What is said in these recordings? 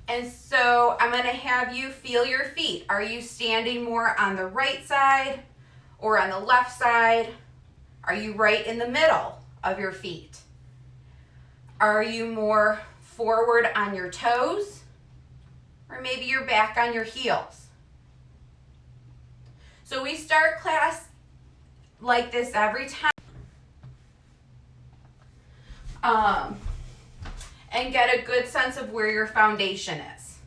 And so I'm going to have you feel your feet. Are you standing more on the right side or on the left side? Are you right in the middle of your feet? Are you more forward on your toes? Or maybe you're back on your heels? So we start class like this every time. And get a good sense of where your foundation is.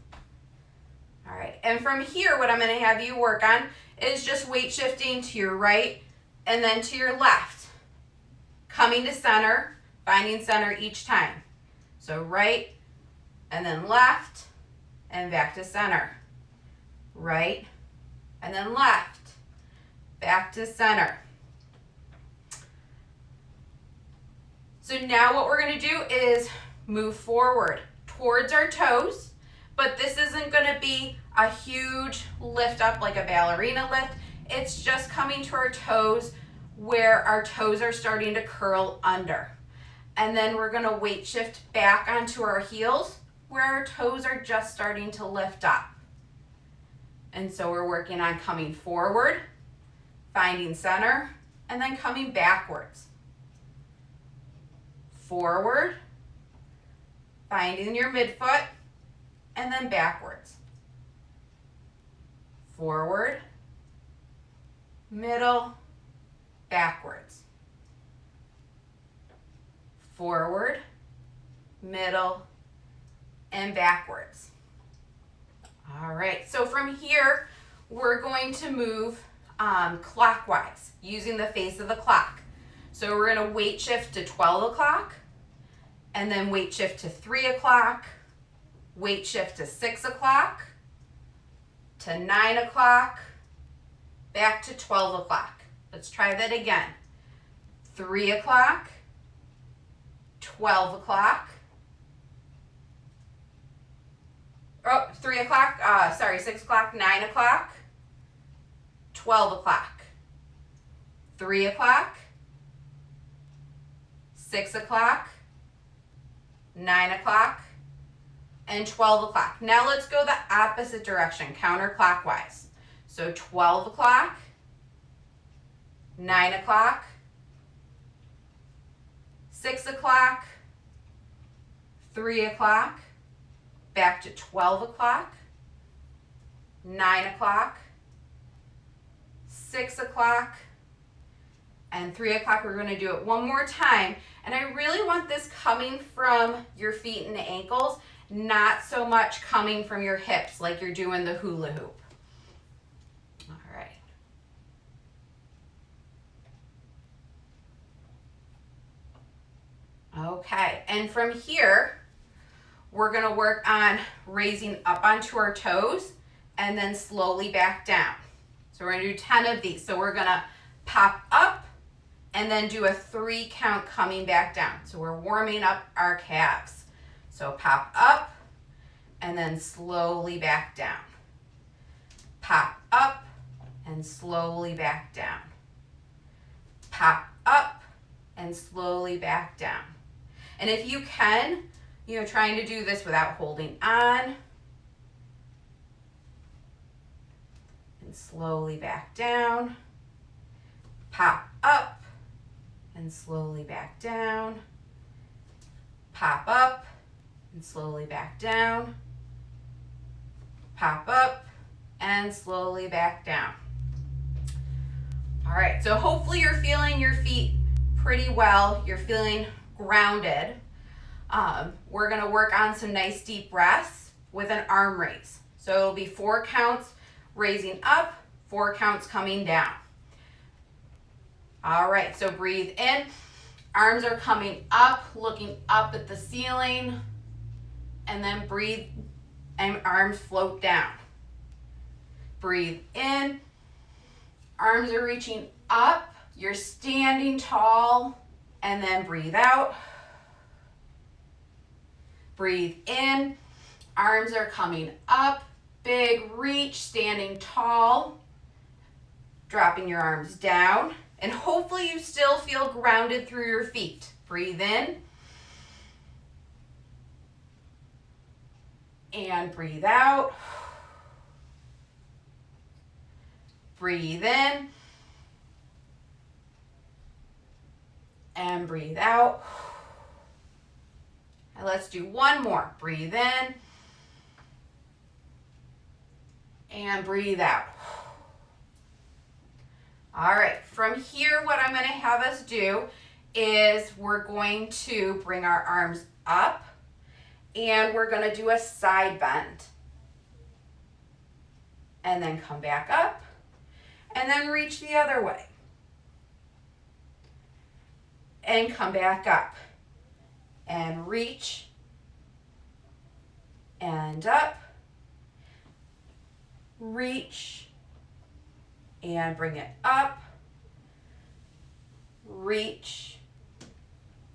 All right, and from here, what I'm going to have you work on is just weight shifting to your right and then to your left. Coming to center, finding center each time. So right and then left and back to center. Right and then left, back to center. So now what we're going to do is move forward towards our toes, but this isn't going to be a huge lift up like a ballerina lift. It's just coming to our toes where our toes are starting to curl under. And then we're going to weight shift back onto our heels where our toes are just starting to lift up. And so we're working on coming forward, finding center, and then coming backwards. Forward, finding your midfoot, and then backwards. Forward, middle, backwards. Forward, middle, and backwards. All right, so from here, we're going to move clockwise using the face of the clock. So we're going to weight shift to 12 o'clock, and then weight shift to 3 o'clock, weight shift to 6 o'clock, to 9 o'clock, back to 12 o'clock. Let's try that again. 3 o'clock, 12 o'clock, 6 o'clock, 9 o'clock, 12 o'clock, 3 o'clock, 6 o'clock, 9 o'clock, and 12 o'clock. Now let's go the opposite direction, counterclockwise. So 12 o'clock, 9 o'clock, 6 o'clock, 3 o'clock, back to 12 o'clock, 9 o'clock, 6 o'clock, and 3 o'clock. We're going to do it one more time. And I really want this coming from your feet and ankles, not so much coming from your hips like you're doing the hula hoop. All right. Okay, and from here, we're going to work on raising up onto our toes and then slowly back down. So we're going to do 10 of these. So we're going to pop up and then do a 3 count coming back down. So we're warming up our calves. So pop up and then slowly back down. Pop up and slowly back down. Pop up and slowly back down. And if you can, trying to do this without holding on. And slowly back down. Pop up and slowly back down. Pop up and slowly back down. Pop up and slowly back down. All right, so hopefully you're feeling your feet pretty well. You're feeling grounded. We're going to work on some nice deep breaths with an arm raise. So it'll be 4 counts raising up, 4 counts coming down. All right, so breathe in. Arms are coming up, looking up at the ceiling, and then breathe and arms float down. Breathe in. Arms are reaching up. You're standing tall, and then breathe out. Breathe in. Arms are coming up. Big reach, standing tall. Dropping your arms down. And hopefully you still feel grounded through your feet. Breathe in. And breathe out. Breathe in. And breathe out. And let's do one more. Breathe in. And breathe out. All right, from here, what I'm going to have us do is we're going to bring our arms up and we're going to do a side bend. And then come back up and then reach the other way. And come back up and reach and up, reach and bring it up, reach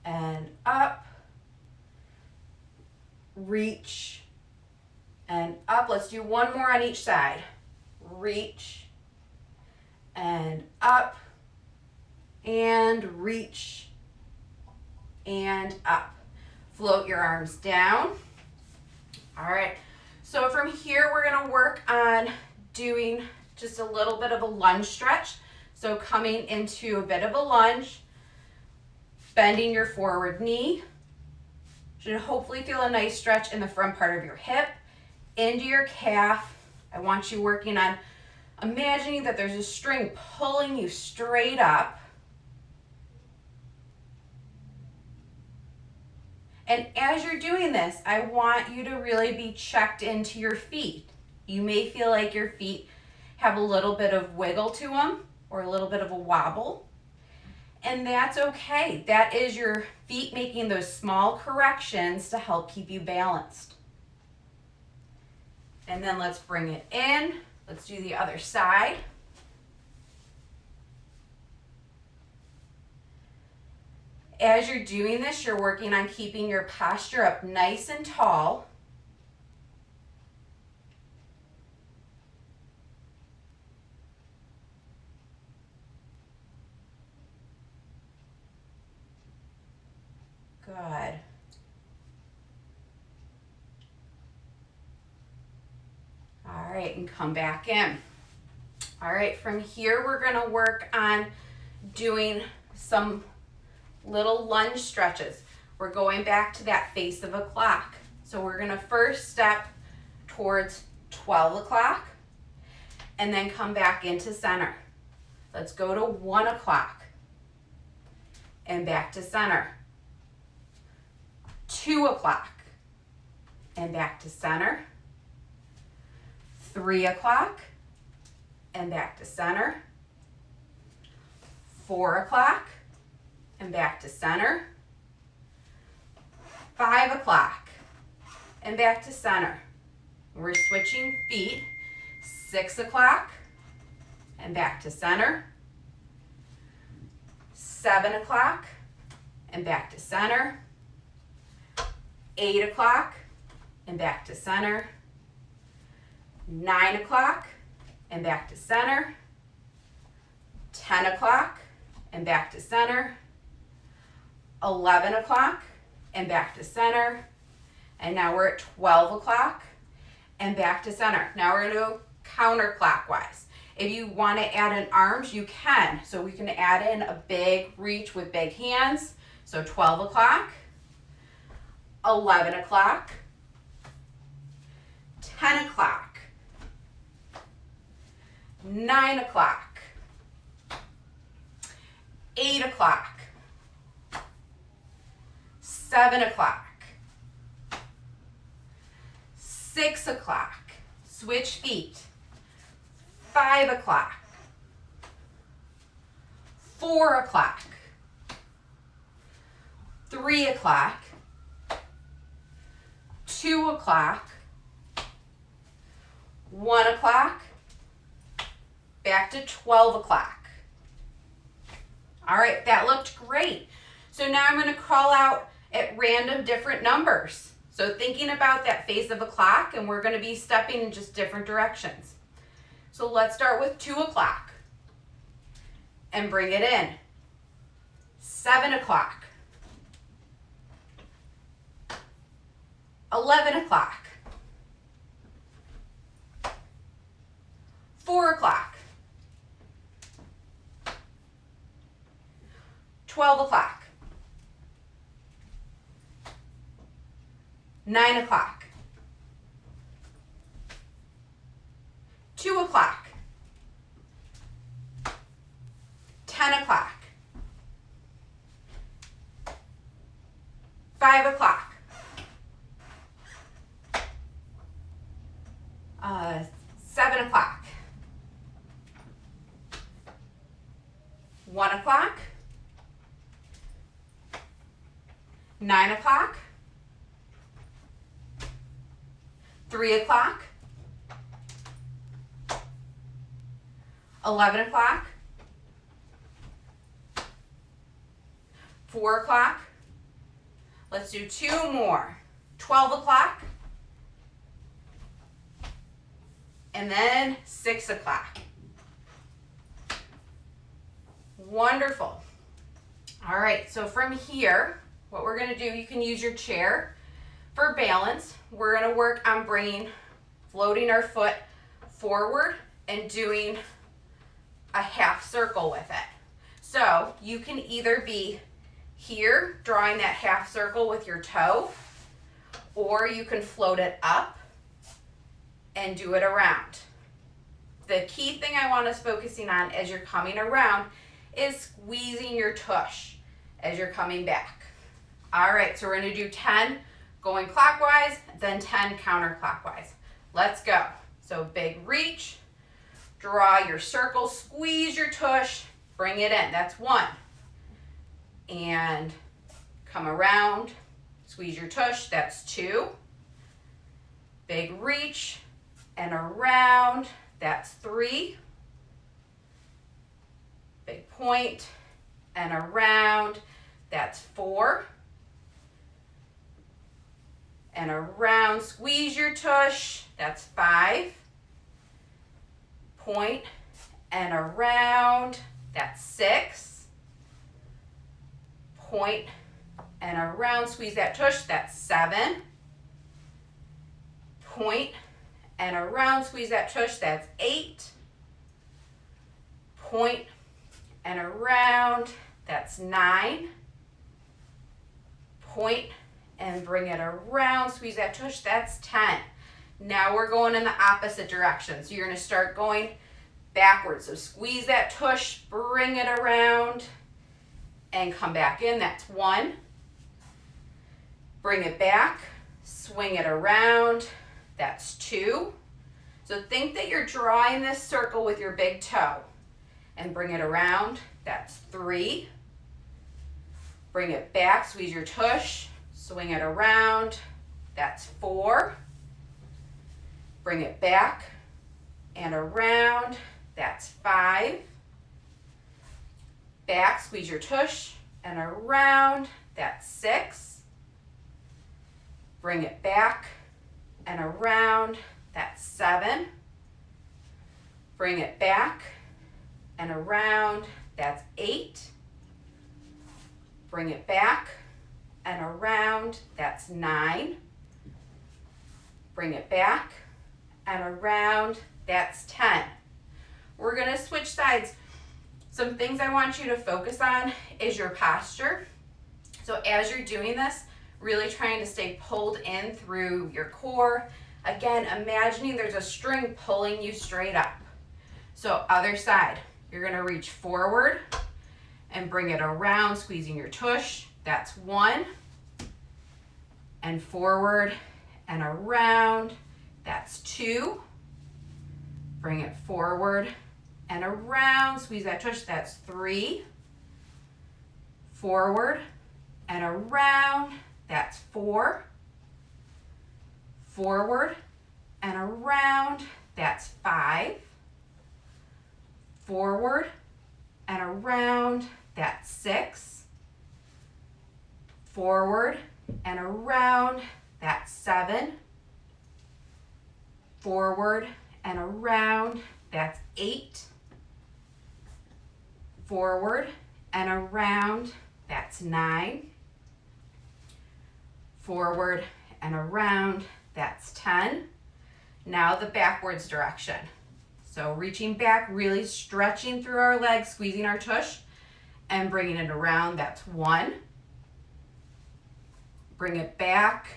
and up, reach and up. Let's do one more on each side. Reach and up and reach and up. Float your arms down. All right, so from here we're gonna work on doing just a little bit of a lunge stretch. So coming into a bit of a lunge, bending your forward knee. Should hopefully feel a nice stretch in the front part of your hip, into your calf. I want you working on imagining that there's a string pulling you straight up. And as you're doing this, I want you to really be checked into your feet. You may feel like your feet have a little bit of wiggle to them or a little bit of a wobble. And that's okay. That is your feet making those small corrections to help keep you balanced. And then let's bring it in. Let's do the other side. As you're doing this, you're working on keeping your posture up nice and tall. Good. All right, and come back in. All right, from here, we're gonna work on doing some little lunge stretches. We're going back to that face of a clock. So we're gonna first step towards 12 o'clock and then come back into center. Let's go to 1 o'clock and back to center. 2 o'clock and back to center. 3 o'clock and back to center. 4 o'clock and back to center. 5 o'clock and back to center. We're switching feet. 6 o'clock and back to center. 7 o'clock and back to center. 8 o'clock and back to center. 9 o'clock and back to center. 10 o'clock and back to center. 11 o'clock and back to center. And now we're at 12 o'clock and back to center. Now we're gonna go counterclockwise. If you wanna add in arms, you can. So we can add in a big reach with big hands. So 12 o'clock, 11 o'clock, 10 o'clock, 9 o'clock, 8 o'clock, 7 o'clock, 6 o'clock, switch feet, 5 o'clock, 4 o'clock, 3 o'clock, 2 o'clock, 1 o'clock, back to 12 o'clock. All right, that looked great. So now I'm going to call out at random different numbers. So thinking about that face of a clock, and we're going to be stepping in just different directions. So let's start with 2 o'clock and bring it in. 7 o'clock. 11 o'clock. 12 o'clock, 9 o'clock, 2 o'clock, 10 o'clock, 5 o'clock, 7 o'clock, 1 o'clock, 9 o'clock, 3 o'clock, 11 o'clock, 4 o'clock, let's do 2 more, 12 o'clock, and then 6 o'clock. Wonderful. All right, so from here, what we're gonna do, you can use your chair for balance. We're gonna work on floating our foot forward and doing a half circle with it. So you can either be here, drawing that half circle with your toe, or you can float it up and do it around. The key thing I want us focusing on as you're coming around is squeezing your tush as you're coming back. All right, so we're gonna do 10 going clockwise, then 10 counterclockwise. Let's go. So big reach, draw your circle, squeeze your tush, bring it in. That's 1. And come around, squeeze your tush, that's 2. Big reach and around, that's 3. Big point and around, that's 4. And around, squeeze your tush, that's 5. Point and around, that's 6. Point and around, squeeze that tush, that's 7. Point and around, squeeze that tush, that's 8. Point and around, that's 9. Point and bring it around, squeeze that tush, that's 10. Now we're going in the opposite direction. So you're gonna start going backwards. So squeeze that tush, bring it around, and come back in, that's 1. Bring it back, swing it around, that's 2. So think that you're drawing this circle with your big toe and bring it around, that's 3. Bring it back, squeeze your tush, swing it around, that's 4. Bring it back and around, that's 5. Back, squeeze your tush, and around, that's 6. Bring it back and around, that's 7. Bring it back and around, that's 8. Bring it back and around, that's 9. Bring it back and around, that's 10. We're gonna switch sides. Some things I want you to focus on is your posture. So as you're doing this, really trying to stay pulled in through your core. Again, imagining there's a string pulling you straight up. So other side, you're gonna reach forward and bring it around, squeezing your tush, that's 1. And forward and around, that's 2. Bring it forward and around, squeeze that tush, that's 3. Forward and around, that's 4. Forward and around, that's 5. Forward and around, that's 6. Forward and around, that's 7. Forward and around, that's 8. Forward and around, that's 9. Forward and around, that's 10. Now the backwards direction. So reaching back, really stretching through our legs, squeezing our tush, and bringing it around, that's 1. Bring it back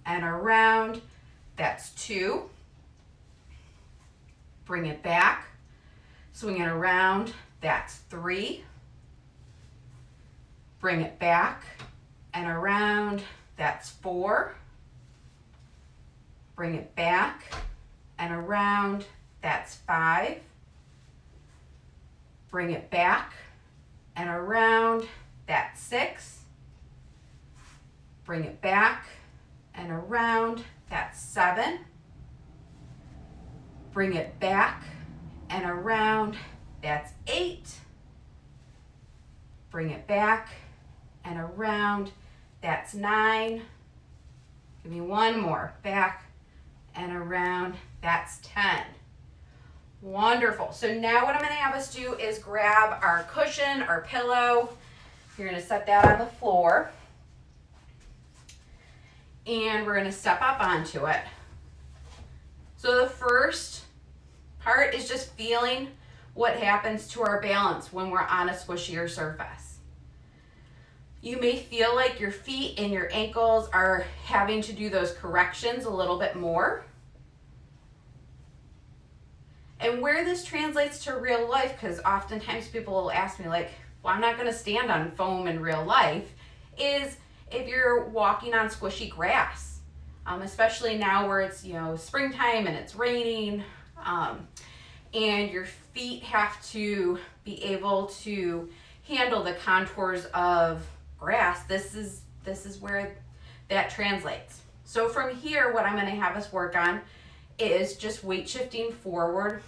and around, that's 2. Bring it back, swing it around, that's 3. Bring it back and around, that's 4. Bring it back and around, that's 5. Bring it back and around, that's 6. Bring it back and around, that's 7. Bring it back and around, that's 8. Bring it back and around, that's 9. Give me one more, back and around, that's 10. Wonderful. So now what I'm going to have us do is grab our cushion, our pillow. You're going to set that on the floor. And we're going to step up onto it. So the first part is just feeling what happens to our balance when we're on a squishier surface. You may feel like your feet and your ankles are having to do those corrections a little bit more. And where this translates to real life, because oftentimes people will ask me like, well, I'm not going to stand on foam in real life, is if you're walking on squishy grass, especially now where it's, springtime and it's raining, and your feet have to be able to handle the contours of grass. This is where that translates. So from here, what I'm going to have us work on is just weight shifting forward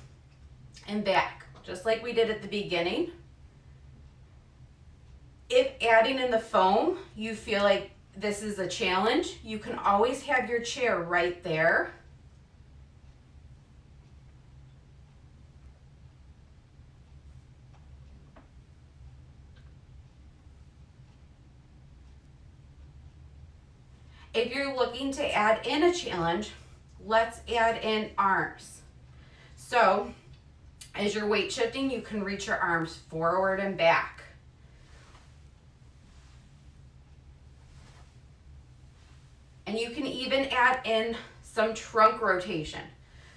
and back, just like we did at the beginning. If adding in the foam, you feel like this is a challenge, you can always have your chair right there. If you're looking to add in a challenge, let's add in arms. So as you're weight shifting, you can reach your arms forward and back. And you can even add in some trunk rotation.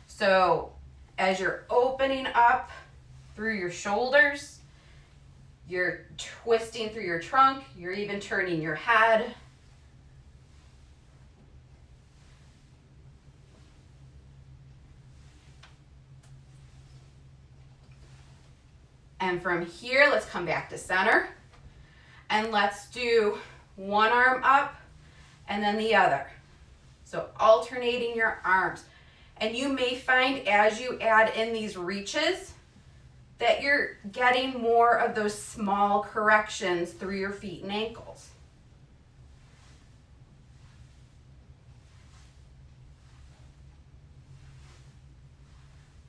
So as you're opening up through your shoulders, you're twisting through your trunk, you're even turning your head. And from here, let's come back to center. And let's do one arm up and then the other. So alternating your arms. And you may find as you add in these reaches that you're getting more of those small corrections through your feet and ankles.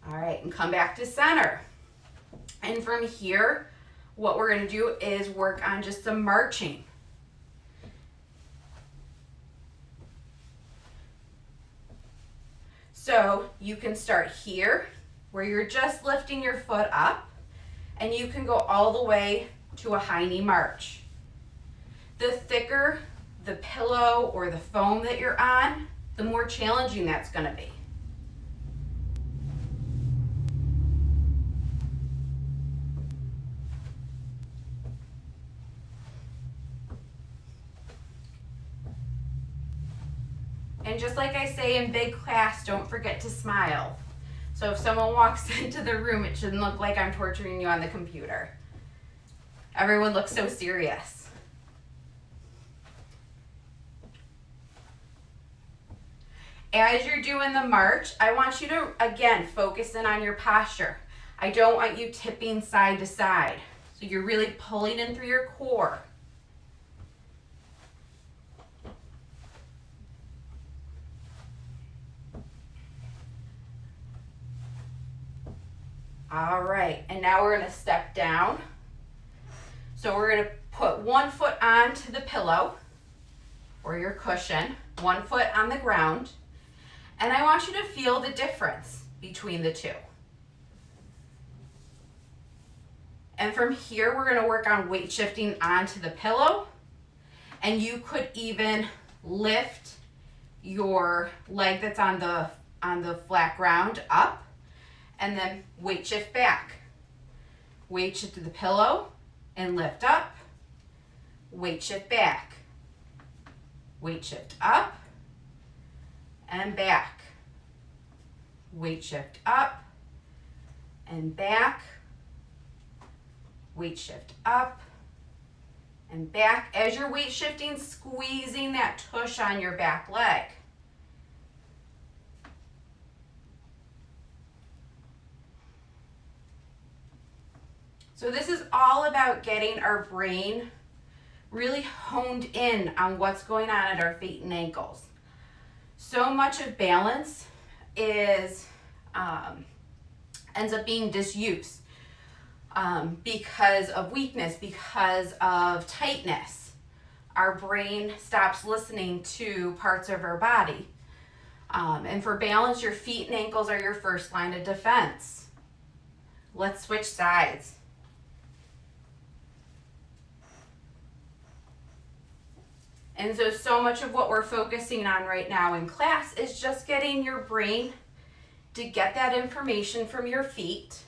All right, and come back to center. And from here, what we're going to do is work on just some marching. So you can start here, where you're just lifting your foot up, and you can go all the way to a high knee march. The thicker the pillow or the foam that you're on, the more challenging that's going to be. And just like I say in big class, don't forget to smile. So if someone walks into the room, it shouldn't look like I'm torturing you on the computer. Everyone looks so serious. As you're doing the march, I want you to, again, focus in on your posture. I don't want you tipping side to side. So you're really pulling in through your core. All right, and now we're going to step down. So we're going to put one foot onto the pillow or your cushion, one foot on the ground, and I want you to feel the difference between the two. And from here, we're gonna work on weight shifting onto the pillow. And you could even lift your leg that's on the flat ground up and then weight shift back. Weight shift to the pillow and lift up. Weight shift back. Weight shift up and back. Weight shift up and back. Weight shift up and back. As you're weight shifting, squeezing that tush on your back leg. So this is all about getting our brain really honed in on what's going on at our feet and ankles. So much of balance is ends up being disuse because of weakness, because of tightness. Our brain stops listening to parts of our body. And for balance, your feet and ankles are your first line of defense. Let's switch sides. And so much of what we're focusing on right now in class is just getting your brain to get that information from your feet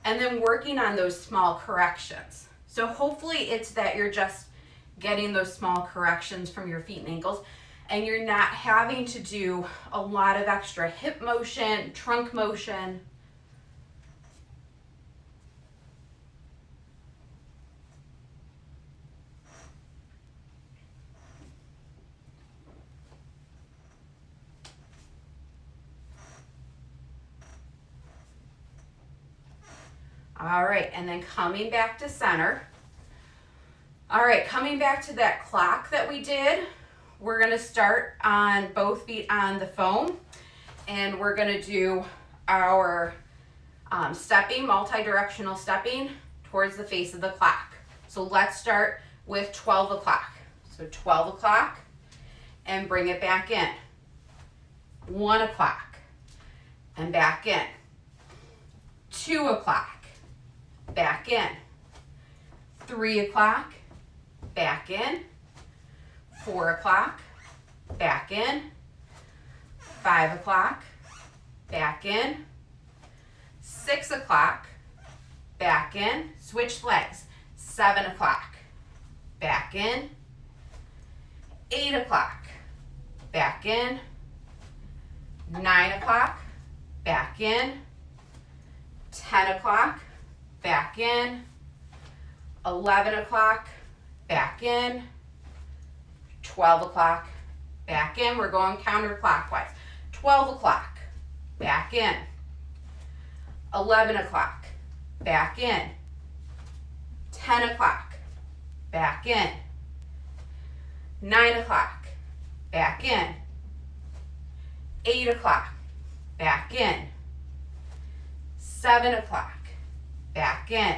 and then working on those small corrections. So hopefully it's that you're just getting those small corrections from your feet and ankles and you're not having to do a lot of extra hip motion, trunk motion. All right, and then coming back to center. All right, coming back to that clock that we did, we're gonna start on both feet on the foam, and we're gonna do our stepping, multi-directional stepping towards the face of the clock. So let's start with 12 o'clock. So 12 o'clock, and bring it back in. 1 o'clock, and back in. 2 o'clock. Back in. 3 o'clock, back in. 4 o'clock, back in. 5 o'clock, back in. 6 o'clock, back in. Switch legs. 7 o'clock, back in. 8 o'clock, back in. 9 o'clock, back in. 10 o'clock, back in. 11 o'clock, back in. 12 o'clock, back in. We're going counterclockwise. 12 o'clock, back in. 11 o'clock, back in. 10 o'clock, back in. 9 o'clock, back in. 8 o'clock, back in. 7 o'clock, back in.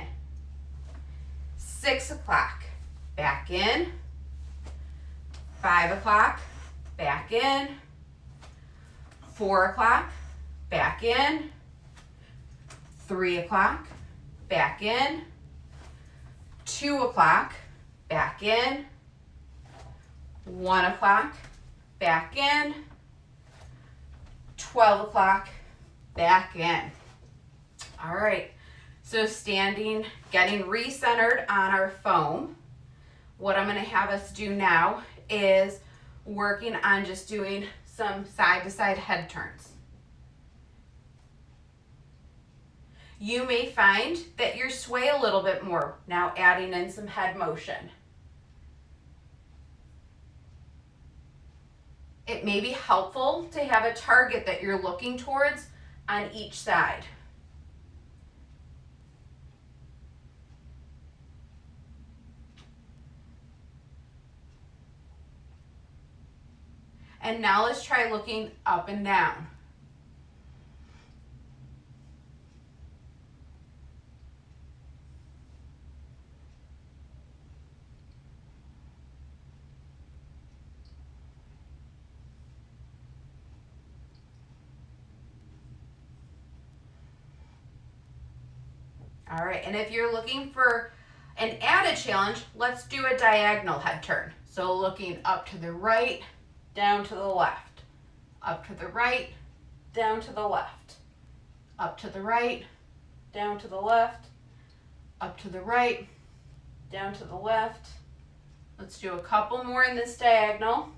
6 o'clock, back in. 5 o'clock, back in. 4 o'clock, back in. 3 o'clock, back in. 2 o'clock, back in. 1 o'clock, back in. 12 o'clock, back in. All right, so standing, getting recentered on our foam. What I'm gonna have us do now is working on just doing some side-to-side head turns. You may find that you sway a little bit more, now adding in some head motion. It may be helpful to have a target that you're looking towards on each side. And now let's try looking up and down. All right, and if you're looking for an added challenge, let's do a diagonal head turn. So looking up to the right, down to the left, up to the right, down to the left, up to the right, down to the left, up to the right, down to the left. Let's do a couple more in this diagonal.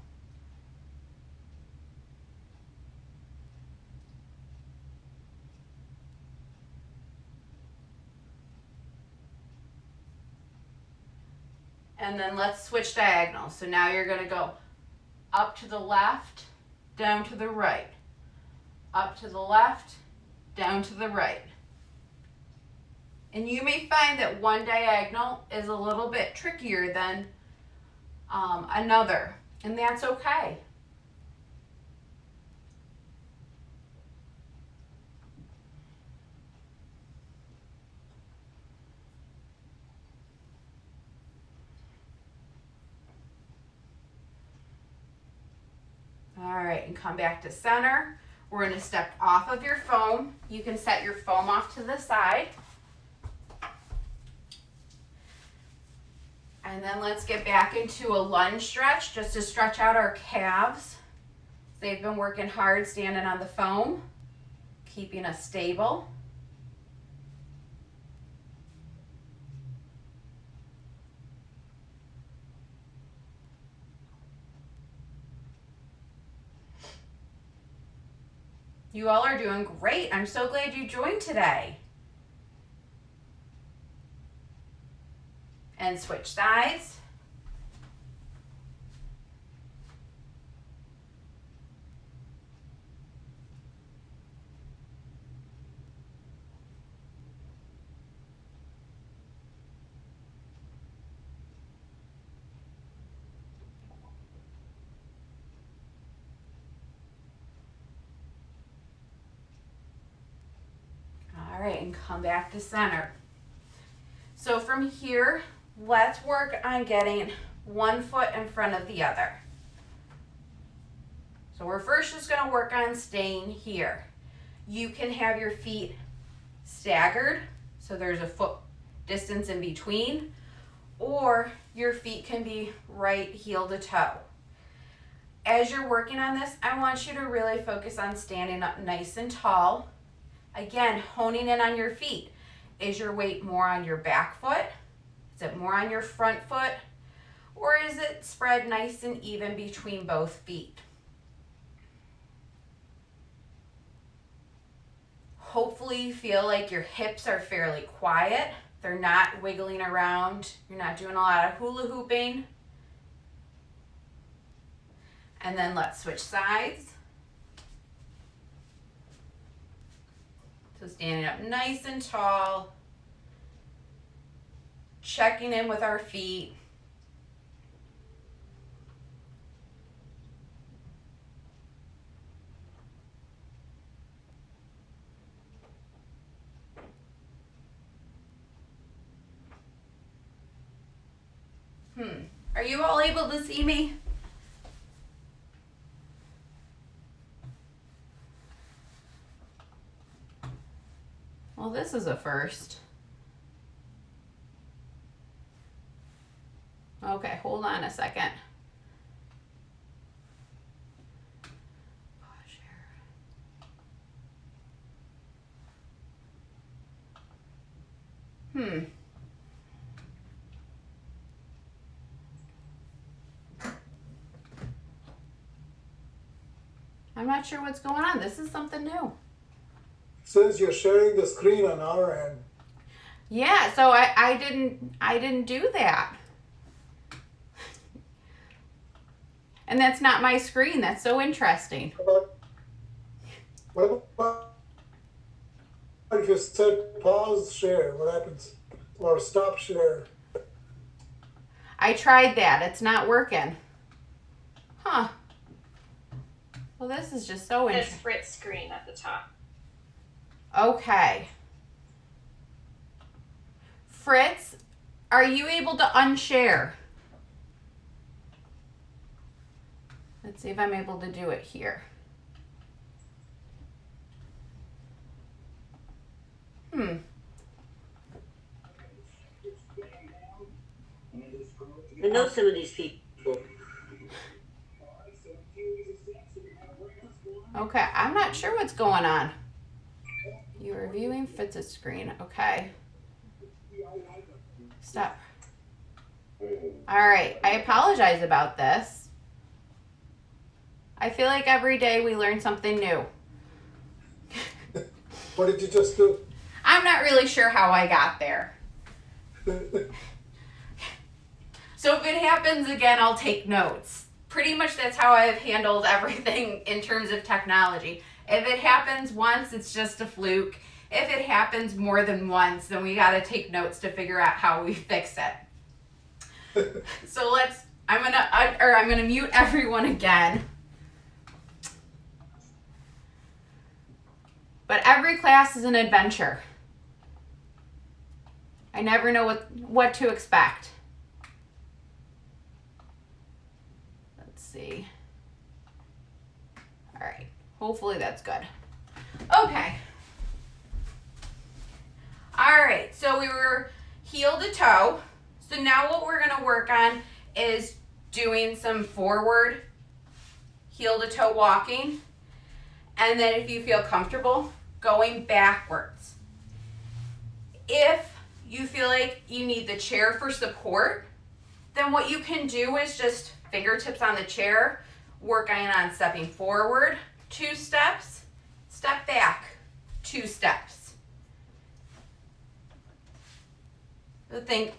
And then let's switch diagonals. So now you're going to go up to the left, down to the right, up to the left, down to the right. And you may find that one diagonal is a little bit trickier than another, and that's okay. All right, and come back to center. We're going to step off of your foam. You can set your foam off to the side. And then let's get back into a lunge stretch just to stretch out our calves. They've been working hard standing on the foam, keeping us stable. You all are doing great. I'm so glad you joined today. And switch sides. All right, and come back to center. So from here, let's work on getting one foot in front of the other. So we're first just going to work on staying here. You can have your feet staggered, so there's a foot distance in between, or your feet can be right heel to toe. As you're working on this, I want you to really focus on standing up nice and tall. Again, honing in on your feet. Is your weight more on your back foot? Is it more on your front foot? Or is it spread nice and even between both feet? Hopefully you feel like your hips are fairly quiet. They're not wiggling around. You're not doing a lot of hula hooping. And then let's switch sides. So standing up nice and tall. Checking in with our feet. Are you all able to see me? Well, this is a first. Okay, hold on a second. I'm not sure what's going on. This is something new. Since you're sharing the screen on our end. Yeah, so I didn't do that. And that's not my screen. That's so interesting. What about if you said pause share? What happens? Or stop share? I tried that. It's not working. Huh. Well, this is just so This interesting. Fritz screen at the top. Okay. Fritz, are you able to unshare? Let's see if I'm able to do it here. I know some of these people. Okay, I'm not sure what's going on. You're viewing Fitz's screen. Okay. Stop. All right, I apologize about this. I feel like every day we learn something new. What did you just do? I'm not really sure how I got there. So if it happens again, I'll take notes. Pretty much that's how I've handled everything in terms of technology. If it happens once, it's just a fluke. If it happens more than once, then we got to take notes to figure out how we fix it. So I'm gonna mute everyone again. But every class is an adventure. I never know what to expect. Let's see. All right, hopefully that's good. Okay. All right, so we were heel to toe. So now what we're gonna work on is doing some forward heel to toe walking. And then if you feel comfortable, going backwards. If you feel like you need the chair for support, then what you can do is just fingertips on the chair, working on stepping forward 2 steps, step back 2 steps. So think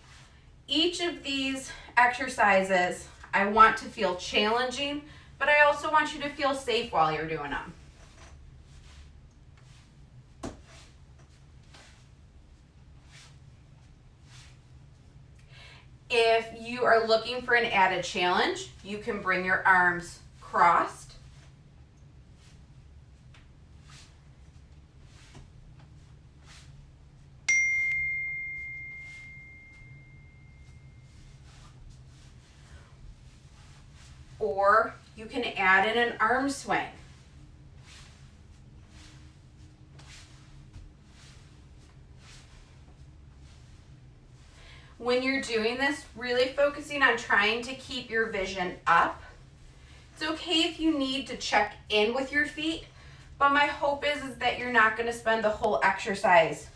each of these exercises I want to feel challenging, but I also want you to feel safe while you're doing them. If you are looking for an added challenge, you can bring your arms crossed. Or you can add in an arm swing. When you're doing this, really focusing on trying to keep your vision up. It's okay if you need to check in with your feet, but my hope is that you're not going to spend the whole exercise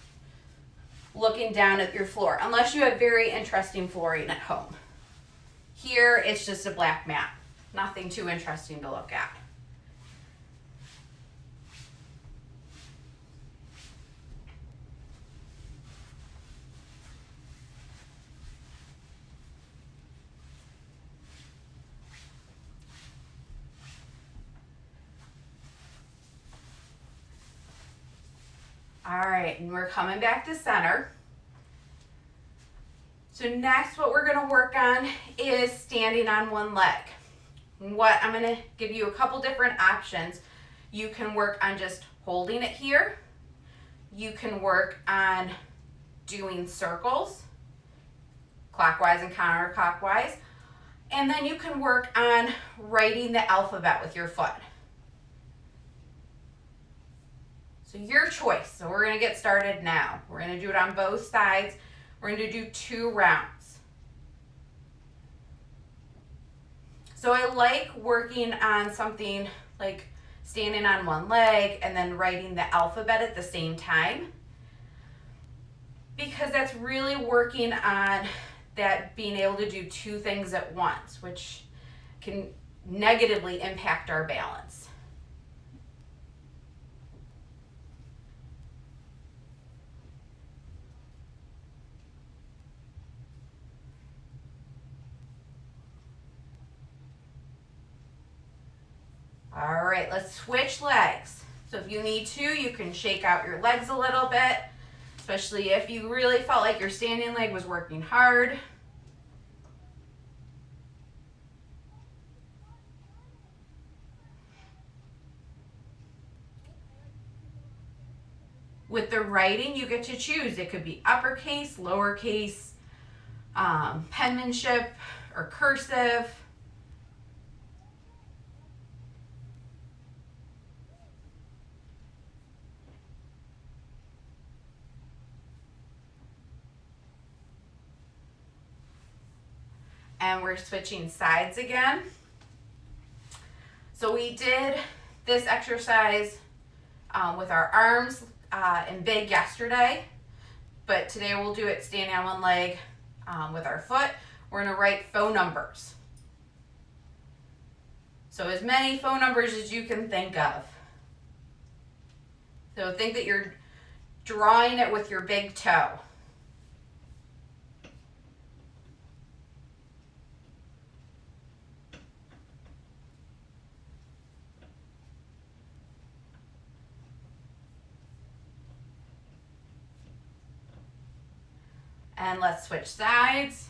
looking down at your floor, unless you have very interesting flooring at home. Here, it's just a black mat. Nothing too interesting to look at. All right, and we're coming back to center. So next what we're gonna work on is standing on one leg. I'm gonna give you a couple different options. You can work on just holding it here. You can work on doing circles, clockwise and counterclockwise. And then you can work on writing the alphabet with your foot. So your choice. So we're gonna get started now. We're gonna do it on both sides. We're gonna do 2 rounds. So I like working on something like standing on one leg and then writing the alphabet at the same time, because that's really working on that being able to do 2 things at once, which can negatively impact our balance. All right, let's switch legs. So if you need to, you can shake out your legs a little bit, especially if you really felt like your standing leg was working hard. With the writing, you get to choose. It could be uppercase, lowercase, penmanship, or cursive. And we're switching sides again. So we did this exercise with our arms in big yesterday, but today we'll do it standing on one leg with our foot. We're gonna write phone numbers. So as many phone numbers as you can think of. So think that you're drawing it with your big toe. And let's switch sides.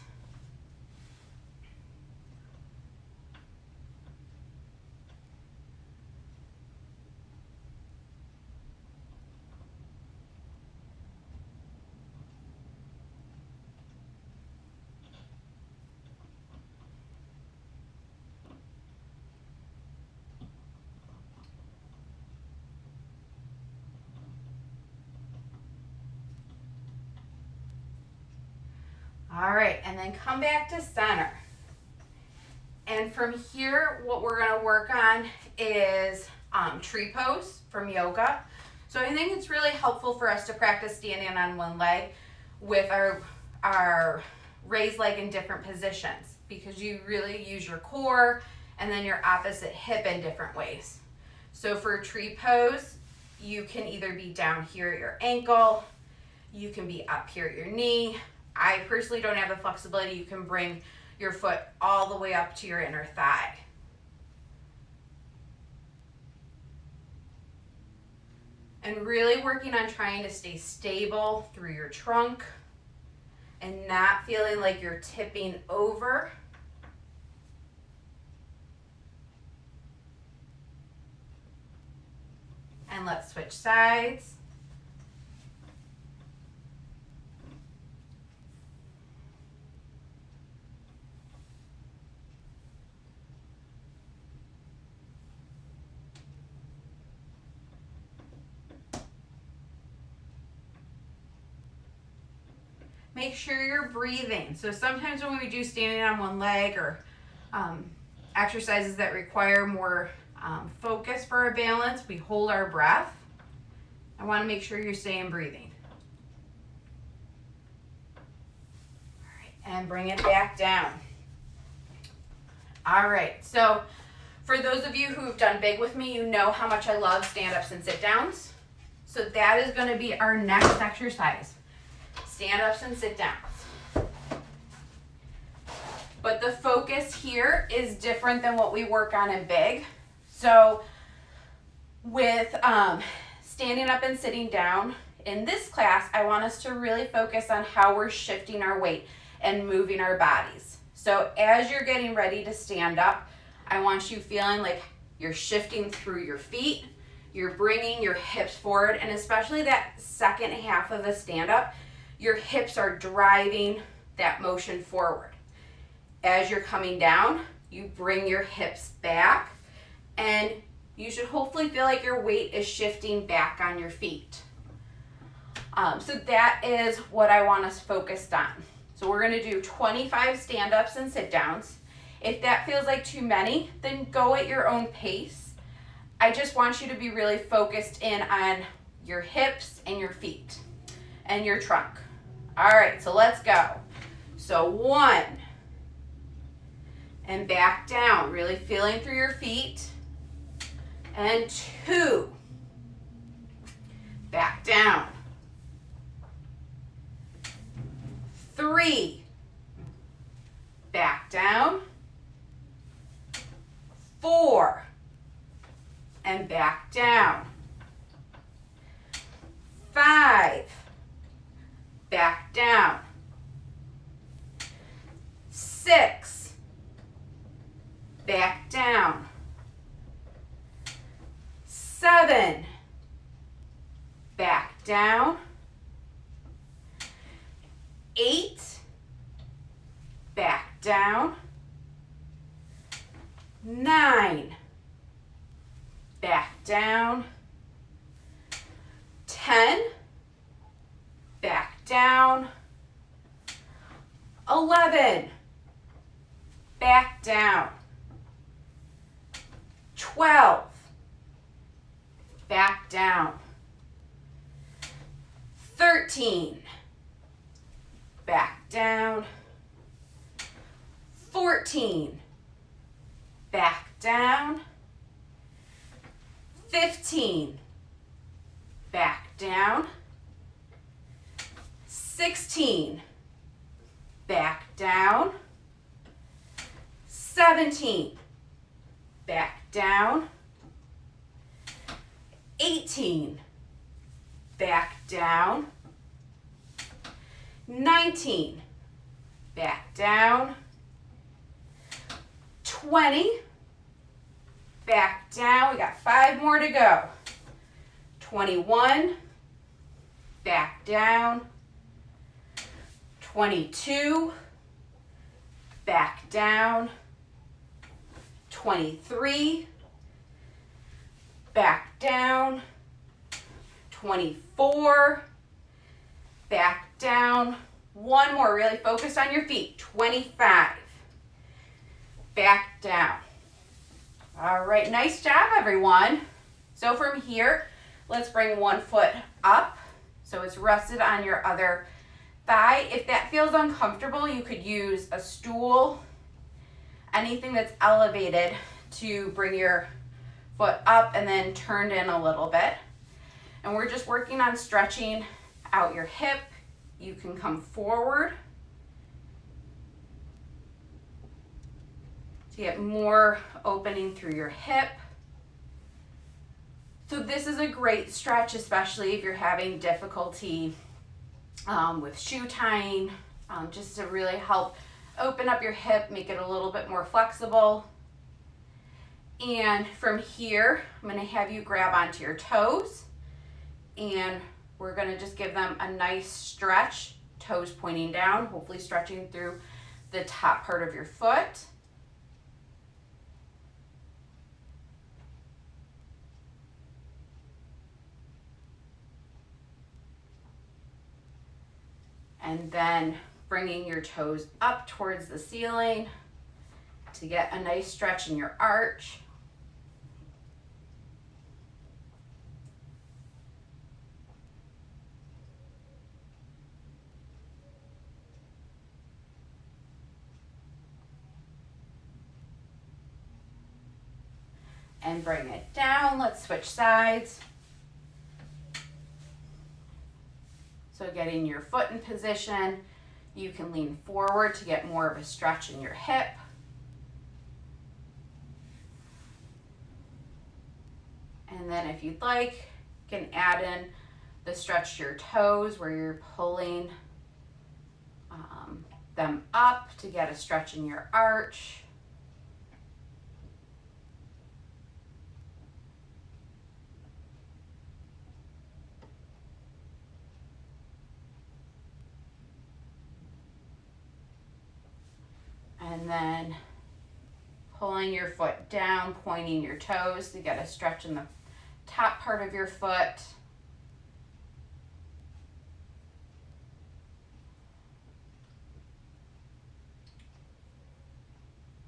All right, and then come back to center. And from here, what we're gonna work on is tree pose from yoga. So I think it's really helpful for us to practice standing on one leg with our raised leg in different positions, because you really use your core and then your opposite hip in different ways. So for a tree pose, you can either be down here at your ankle, you can be up here at your knee. I personally don't have the flexibility. You can bring your foot all the way up to your inner thigh. And really working on trying to stay stable through your trunk and not feeling like you're tipping over. And let's switch sides. Make sure you're breathing. So sometimes when we do standing on one leg or exercises that require more focus for our balance, we hold our breath. I want to make sure you're staying breathing. All right, and bring it back down. All right, so for those of you who have done big with me, you know how much I love stand-ups and sit-downs. So that is going to be our next exercise. Stand-ups and sit-downs. But the focus here is different than what we work on in big. So with standing up and sitting down, in this class, I want us to really focus on how we're shifting our weight and moving our bodies. So as you're getting ready to stand up, I want you feeling like you're shifting through your feet, you're bringing your hips forward, and especially that second half of a stand-up, your hips are driving that motion forward. As you're coming down, you bring your hips back, and you should hopefully feel like your weight is shifting back on your feet. So that is what I want us focused on. So we're gonna do 25 stand-ups and sit-downs. If that feels like too many, then go at your own pace. I just want you to be really focused in on your hips and your feet and your trunk. All right, so let's go. So 1, and back down, really feeling through your feet. And 2, back down. 3, back down. 4, and back down. 5, back down. 6, back down. 7, back down. 8, back down. 9, back down. 10, back down. 11, back down. 12, back down. 13, back down. 14, back down. 15, back down. 16, back down. 17, back down. 18, back down. 19, back down. 20, back down. We got 5 more to go. 21, back down. 22, back down. 23, back down. 24, back down. One more, really focus on your feet. 25, back down. All right, nice job, everyone. So from here, let's bring one foot up so it's rested on your other thigh. If that feels uncomfortable, you could use a stool, anything that's elevated to bring your foot up and then turned in a little bit. And we're just working on stretching out your hip. You can come forward to get more opening through your hip. So this is a great stretch, especially if you're having difficulty with shoe tying, just to really help open up your hip, make it a little bit more flexible. And from here, I'm going to have you grab onto your toes, and we're going to just give them a nice stretch, toes pointing down, hopefully stretching through the top part of your foot. And then bringing your toes up towards the ceiling to get a nice stretch in your arch. And bring it down. Let's switch sides. So getting your foot in position, you can lean forward to get more of a stretch in your hip. And then if you'd like, you can add in the stretch to your toes where you're pulling them up to get a stretch in your arch. And then pulling your foot down, pointing your toes to get a stretch in the top part of your foot.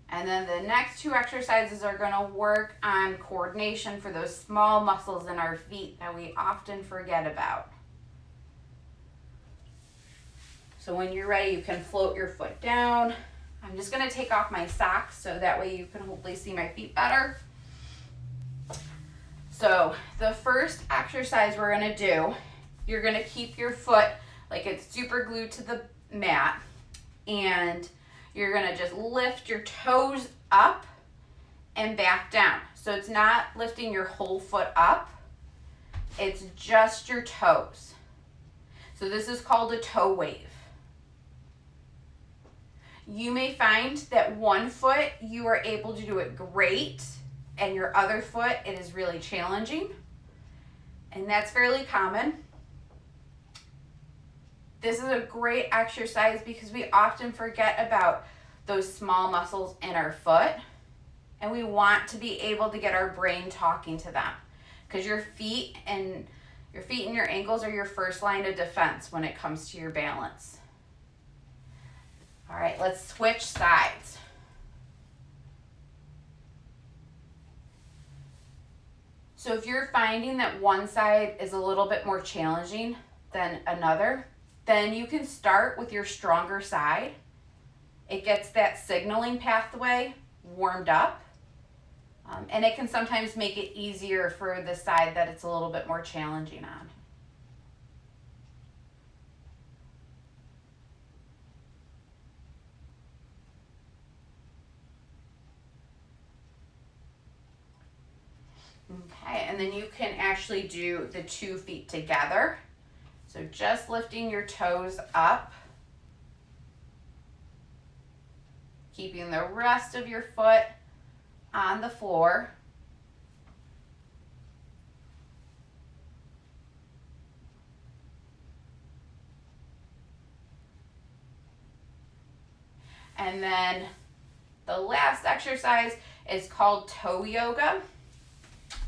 And then the next 2 exercises are going to work on coordination for those small muscles in our feet that we often forget about. So when you're ready, you can float your foot down. I'm just going to take off my socks so that way you can hopefully see my feet better. So the first exercise we're going to do, you're going to keep your foot like it's super glued to the mat, and you're going to just lift your toes up and back down. So it's not lifting your whole foot up, it's just your toes. So this is called a toe wave. You may find that one foot you are able to do it great, and your other foot it is really challenging, and that's fairly common. This is a great exercise because we often forget about those small muscles in our foot, and we want to be able to get our brain talking to them, because your feet and your ankles are your first line of defense when it comes to your balance. All right, let's switch sides. So if you're finding that one side is a little bit more challenging than another, then you can start with your stronger side. It gets that signaling pathway warmed up, and it can sometimes make it easier for the side that it's a little bit more challenging on. Okay, and then you can actually do the 2 feet together. So just lifting your toes up, keeping the rest of your foot on the floor. And then the last exercise is called toe yoga.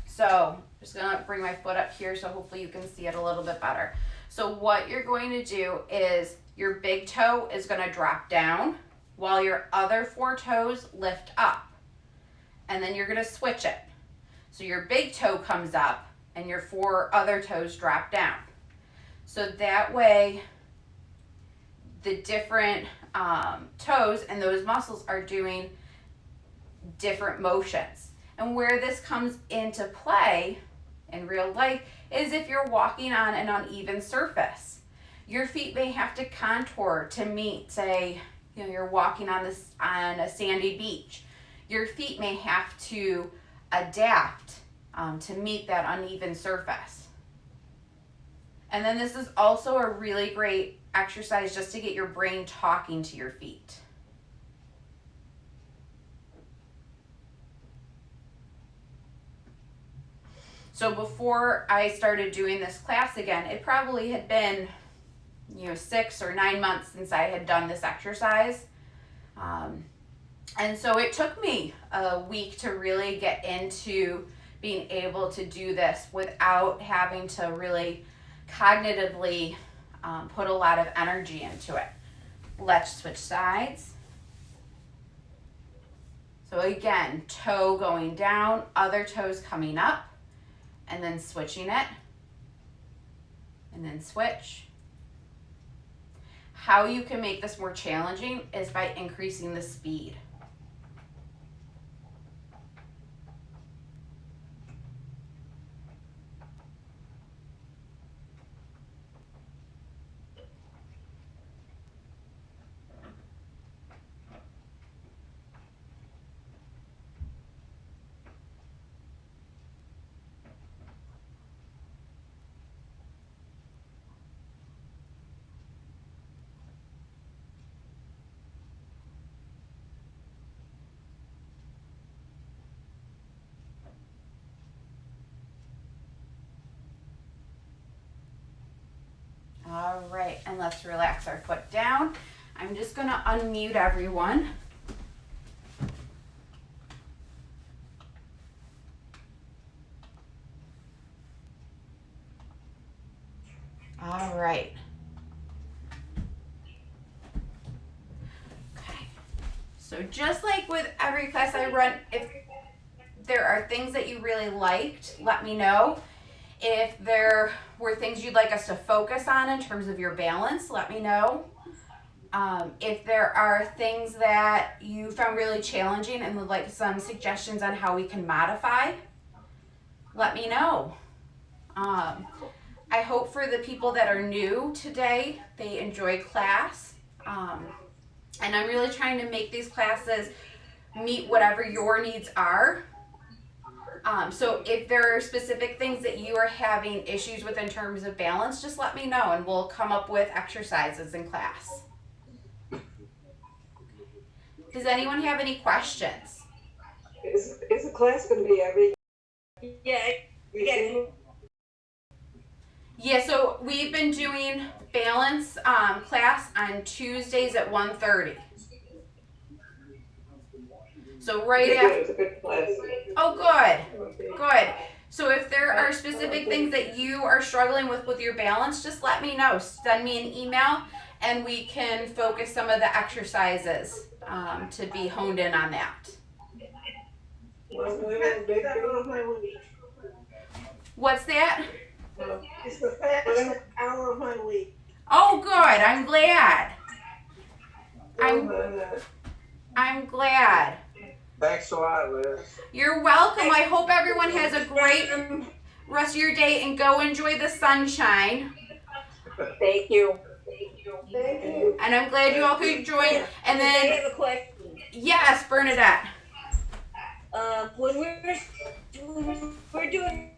So I'm just gonna bring my foot up here so hopefully you can see it a little bit better. So what you're going to do is your big toe is gonna drop down while your other 4 toes lift up. And then you're gonna switch it. So your big toe comes up and your 4 other toes drop down. So that way the different toes and those muscles are doing different motions. And where this comes into play in real life is if you're walking on an uneven surface. Your feet may have to contour to meet, say, you're walking on a sandy beach. Your feet may have to adapt to meet that uneven surface. And then this is also a really great exercise just to get your brain talking to your feet. So before I started doing this class again, it probably had been 6 or 9 months since I had done this exercise. And so it took me a week to really get into being able to do this without having to really cognitively put a lot of energy into it. Let's switch sides. So again, toe going down, other toes coming up, and then switching it, and then switch. How you can make this more challenging is by increasing the speed. All right, and let's relax our foot down. I'm just gonna unmute everyone. All right. Okay, so just like with every class I run, if there are things that you really liked, let me know. If there were things you'd like us to focus on in terms of your balance, let me know. If there are things that you found really challenging and would like some suggestions on how we can modify, let me know. I hope for the people that are new today, they enjoy class. And I'm really trying to make these classes meet whatever your needs are. So if there are specific things that you are having issues with in terms of balance, just let me know and we'll come up with exercises in class. Does anyone have any questions? Is the class going to be every? Yeah, so we've been doing balance class on Tuesdays at 1:30. So right after. It was a good class. Oh, good. So if there are specific things that you are struggling with your balance, just let me know. Send me an email and we can focus some of the exercises to be honed in on that. What's that? It's the fastest hour of my week. Oh, good. I'm glad. Oh, I'm glad. Thanks a lot, Liz. You're welcome. I hope everyone has a great rest of your day and go enjoy the sunshine. Thank you. Thank you. And I'm glad you all could join. And I then, have a question. yes, Bernadette. When we're doing